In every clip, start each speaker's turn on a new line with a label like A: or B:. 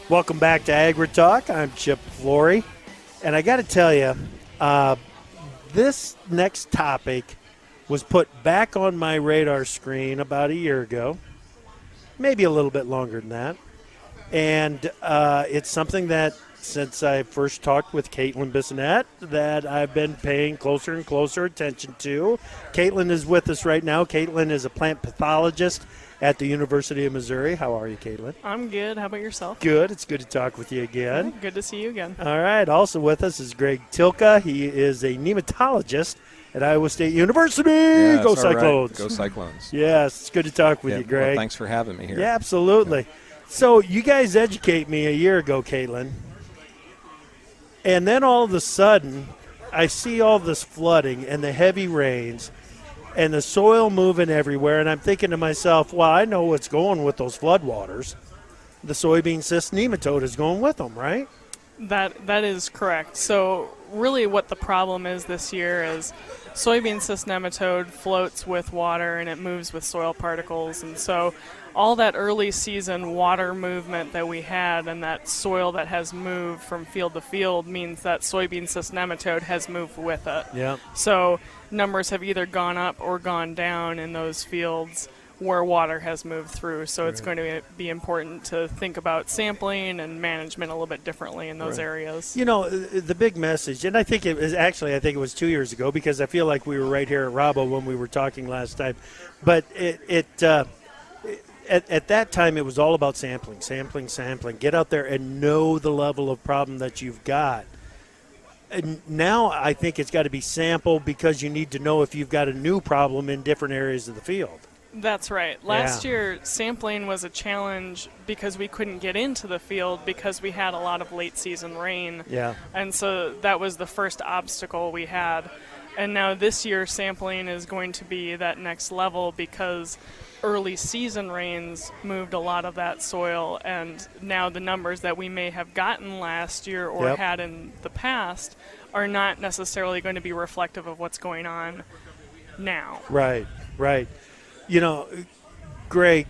A: Welcome back to AgriTalk. I'm Chip Flory, and I got to tell you, this next topic was put back on my radar screen about a year ago, maybe a little bit longer than that, and it's something that since I first talked with Caitlin Bissonette that I've been paying closer and closer attention to. Caitlin is with us right now. Caitlin is a plant pathologist at the University of Missouri. How are you, Caitlin?
B: I'm good. How about yourself?
A: Good. It's good to talk with you again.
B: Good to see you again.
A: All right. Also with us is Greg Tylka. He is a nematologist at Iowa State University.
C: Yeah,
A: Go Cyclones.
C: Right. Go Cyclones.
A: Yes, it's good to talk with you, Greg.
C: Well, thanks for having me here.
A: Yeah, absolutely. Yeah. So you guys educate me a year ago, Caitlin, and then all of a sudden I see all this flooding and the heavy rains and the soil moving everywhere, and I'm thinking to myself, well, I know what's going with those floodwaters. The soybean cyst nematode is going with them, right?
B: That is correct. So really what the problem is this year is soybean cyst nematode floats with water and it moves with soil particles. And so all that early season water movement that we had and that soil that has moved from field to field means that soybean cyst nematode has moved with it.
A: Yeah.
B: So numbers have either gone up or gone down in those fields where water has moved through. So it's going to be important to think about sampling and management a little bit differently in those areas.
A: You know, the big message, and I think it was 2 years ago because I feel like we were right here at Rabo when we were talking last time. But at that time, it was all about sampling. Get out there and know the level of problem that you've got. And now I think it's got to be sampled because you need to know if you've got a new problem in different areas of the field.
B: That's right. Last year, sampling was a challenge because we couldn't get into the field because we had a lot of late season rain.
A: Yeah.
B: And so that was the first obstacle we had. And now this year, sampling is going to be that next level because early season rains moved a lot of that soil, and now the numbers that we may have gotten last year or had in the past are not necessarily going to be reflective of what's going on now.
A: Right. You know, Greg,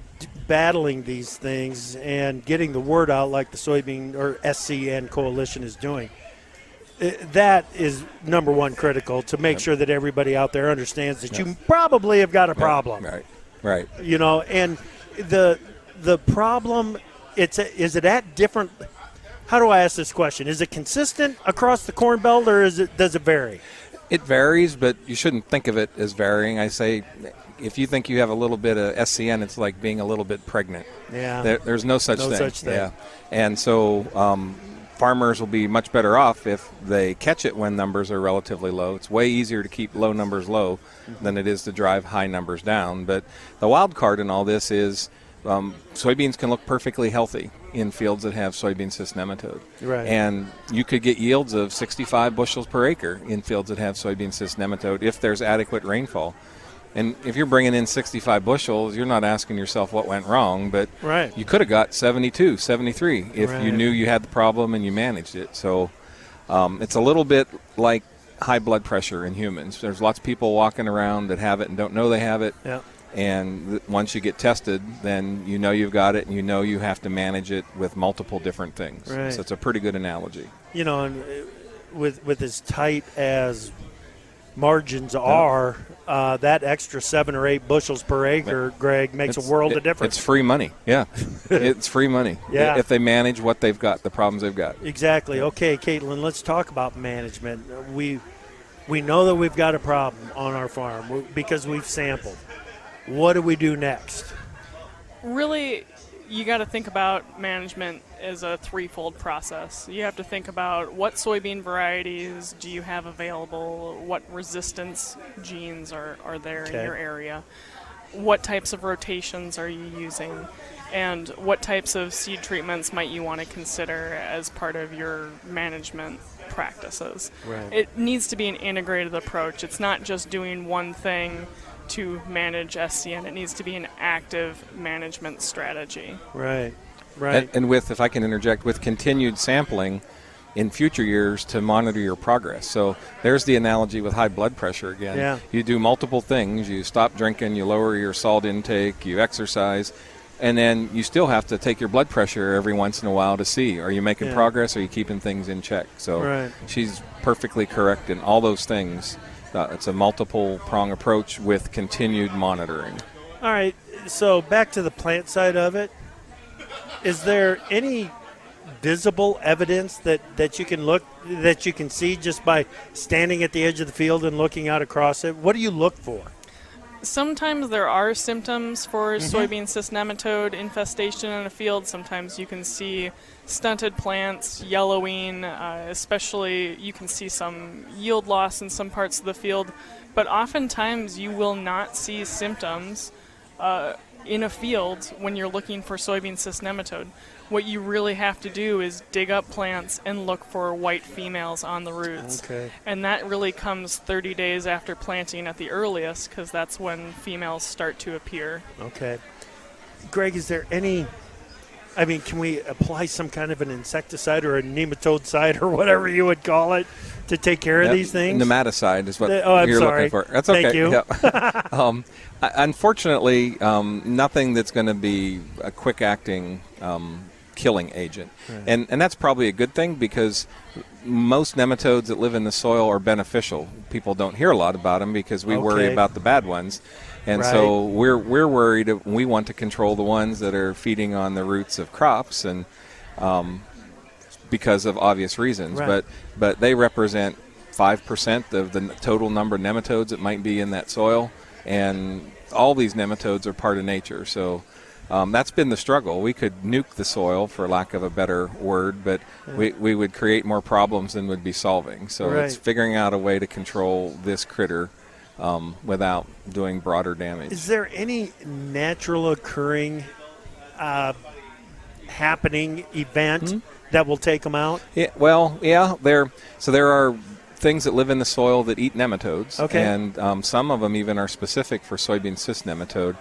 A: battling these things and getting the word out like the soybean or SCN coalition is doing, that is number one critical to make sure that everybody out there understands that you probably have got a problem.
C: Right.
A: You know, and the problem, is it at different – how do I ask this question? Is it consistent across the Corn Belt or does it vary?
C: It varies, but you shouldn't think of it as varying. I say if you think you have a little bit of SCN, it's like being a little bit pregnant.
A: Yeah.
C: There's no such thing. Yeah. And so farmers will be much better off if they catch it when numbers are relatively low. It's way easier to keep low numbers low than it is to drive high numbers down. But the wild card in all this is soybeans can look perfectly healthy in fields that have soybean cyst nematode.
A: Right.
C: And you could get yields of 65 bushels per acre in fields that have soybean cyst nematode if there's adequate rainfall. And if you're bringing in 65 bushels, you're not asking yourself what went wrong, but you could have got 72, 73 if you knew you had the problem and you managed it. So it's a little bit like high blood pressure in humans. There's lots of people walking around that have it and don't know they have it.
A: Yeah.
C: And once you get tested, then you know you've got it and you know you have to manage it with multiple different things.
A: Right.
C: So it's a pretty good analogy.
A: You know, and with as tight as margins are, that extra 7 or 8 bushels per acre, Greg, makes a world of difference.
C: It's free money. Yeah. It's free money.
A: Yeah.
C: If they manage what they've got, the problems they've got.
A: Exactly. Okay, Caitlin, let's talk about management. We know that we've got a problem on our farm because we've sampled. What do we do next?
B: Really, you got to think about management as a threefold process. You have to think about what soybean varieties do you have available, what resistance genes are there in your area, what types of rotations are you using, and what types of seed treatments might you want to consider as part of your management practices.
A: Right.
B: It needs to be an integrated approach. It's not just doing one thing to manage SCN. It needs to be an active management strategy.
A: Right.
C: And with, if I can interject, with continued sampling in future years to monitor your progress. So there's the analogy with high blood pressure again.
A: Yeah.
C: You do multiple things. You stop drinking, you lower your salt intake, you exercise, And then you still have to take your blood pressure every once in a while to see, are you making progress, are you keeping things in check? So she's perfectly correct in all those things. It's a multiple prong approach with continued monitoring.
A: All right, so back to the plant side of it. Is there any visible evidence that you can see just by standing at the edge of the field and looking out across it? What do you look for?
B: Sometimes there are symptoms for soybean cyst nematode infestation in a field. Sometimes you can see stunted plants, yellowing, especially you can see some yield loss in some parts of the field. But oftentimes you will not see symptoms in a field when you're looking for soybean cyst nematode. What you really have to do is dig up plants and look for white females on the roots.
A: Okay.
B: And that really comes 30 days after planting at the earliest, because that's when females start to appear.
A: Okay. Greg, is there any, can we apply some kind of an insecticide or a nematodicide or whatever you would call it to take care of these things?
C: Nematicide is what
A: I'm
C: you're
A: sorry.
C: looking for. That's okay.
A: Thank you.
C: Yeah. Unfortunately, nothing that's going to be a quick-acting killing agent. Right. And that's probably a good thing, because most nematodes that live in the soil are beneficial. People don't hear a lot about them because we worry about the bad ones. And so we're worried. We want to control the ones that are feeding on the roots of crops, and because of obvious reasons.
A: Right.
C: But they represent 5% of the total number of nematodes that might be in that soil, and all these nematodes are part of nature. So that's been the struggle. We could nuke the soil, for lack of a better word, but we would create more problems than would be solving. So it's figuring out a way to control this critter without doing broader damage.
A: Is there any natural occurring happening event that will take them out?
C: Yeah, well, yeah. There are things that live in the soil that eat nematodes, and some of them even are specific for soybean cyst nematode.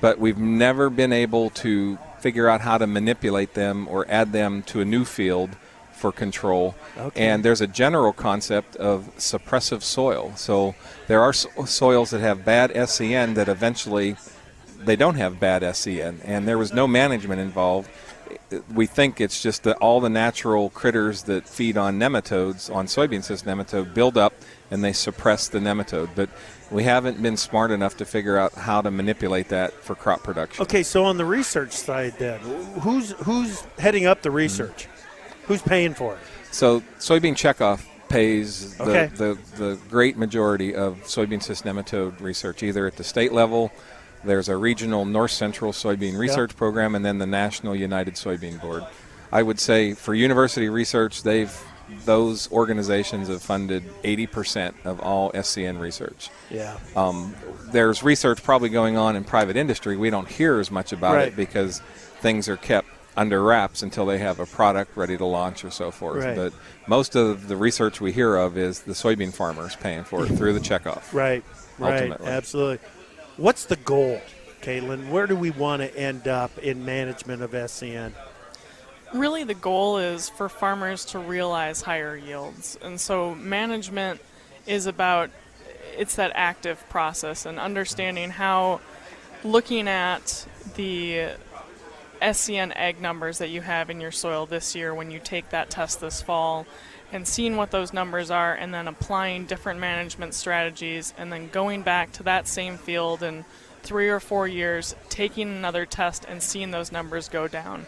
C: But we've never been able to figure out how to manipulate them or add them to a new field for control. And there's a general concept of suppressive soil. So there are soils that have bad SCN that eventually they don't have bad SCN, and there was no management involved. We think it's just that all the natural critters that feed on nematodes, on soybean cyst nematode, build up and they suppress the nematode. But we haven't been smart enough to figure out how to manipulate that for crop production.
A: Okay, so on the research side then, who's heading up the research? Who's paying for it?
C: So Soybean Checkoff pays the great majority of soybean cyst nematode research, either at the state level. There's a regional North Central Soybean Research Program, and then the National United Soybean Board. I would say for university research, those organizations have funded 80% of all SCN research.
A: Yeah.
C: There's research probably going on in private industry. We don't hear as much about it because things are kept under wraps until they have a product ready to launch or so forth.
A: Right.
C: But most of the research we hear of is the soybean farmers paying for it through the checkoff.
A: Right.
C: Ultimately.
A: Absolutely. What's the goal, Caitlin? Where do we want to end up in management of SCN?
B: Really, the goal is for farmers to realize higher yields. And so management is it's that active process and understanding how, looking at the SCN egg numbers that you have in your soil this year when you take that test this fall, and seeing what those numbers are, and then applying different management strategies, and then going back to that same field in 3 or 4 years, taking another test and seeing those numbers go down.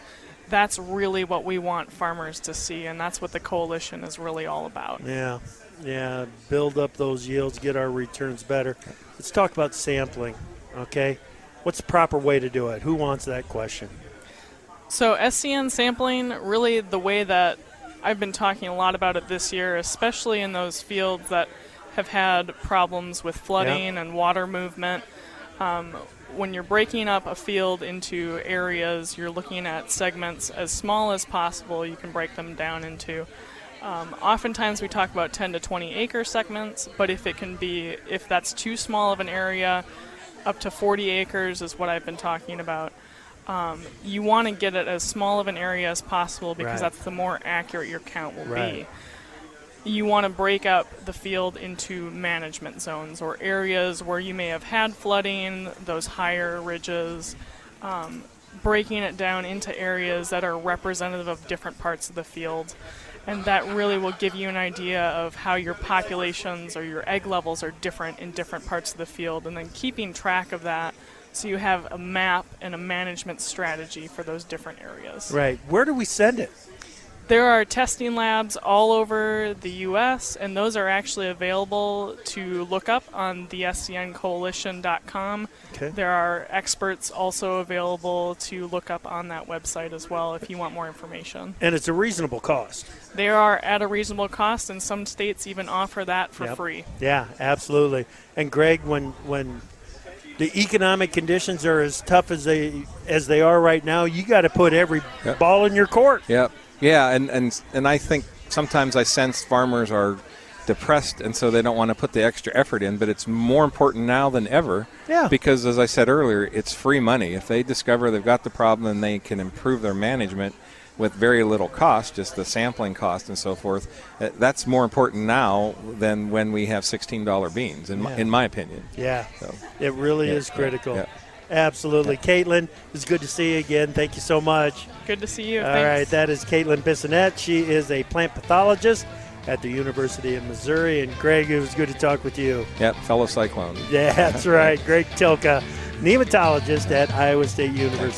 B: That's really what we want farmers to see, and that's what the coalition is really all about.
A: Yeah, build up those yields, get our returns better. Let's talk about sampling, okay? What's the proper way to do it? Who wants that question?
B: So SCN sampling, really the way that I've been talking a lot about it this year, especially in those fields that have had problems with flooding and water movement. When you're breaking up a field into areas, you're looking at segments as small as possible. You can break them down into. Oftentimes we talk about 10 to 20 acre segments, but if that's too small of an area, up to 40 acres is what I've been talking about. You want to get it as small of an area as possible because that's the more accurate your count will be. You want to break up the field into management zones or areas where you may have had flooding, those higher ridges. breaking it down into areas that are representative of different parts of the field. And that really will give you an idea of how your populations or your egg levels are different in different parts of the field, and then keeping track of that so you have a map and a management strategy for those different areas.
A: Right. Where do we send it?
B: There are testing labs all over the U.S., and those are actually available to look up on the scncoalition.com.
A: Okay.
B: There are experts also available to look up on that website as well if you want more information.
A: And it's a reasonable cost.
B: They are at a reasonable cost, and some states even offer that for free.
A: Yeah, absolutely. And Greg, when the economic conditions are as tough as they are right now, you got to put every ball in your court.
C: Yep. Yeah, and I think sometimes I sense farmers are depressed, and so they don't want to put the extra effort in, but it's more important now than ever.
A: Yeah.
C: Because, as I said earlier, it's free money. If they discover they've got the problem and they can improve their management with very little cost, just the sampling cost and so forth, that's more important now than when we have $16 beans, in my opinion.
A: Yeah,
C: so,
A: it really is critical.
C: Yeah.
A: Absolutely. Yeah. Caitlin, it's good to see you again. Thank you so much.
B: Good to see you.
A: All
B: Thanks.
A: right, that is Caitlin Bissonette. She is a plant pathologist at the University of Missouri. And Greg, it was good to talk with you.
C: Yep, fellow Cyclone.
A: Yeah, that's right. Greg Tylka, nematologist at Iowa State University.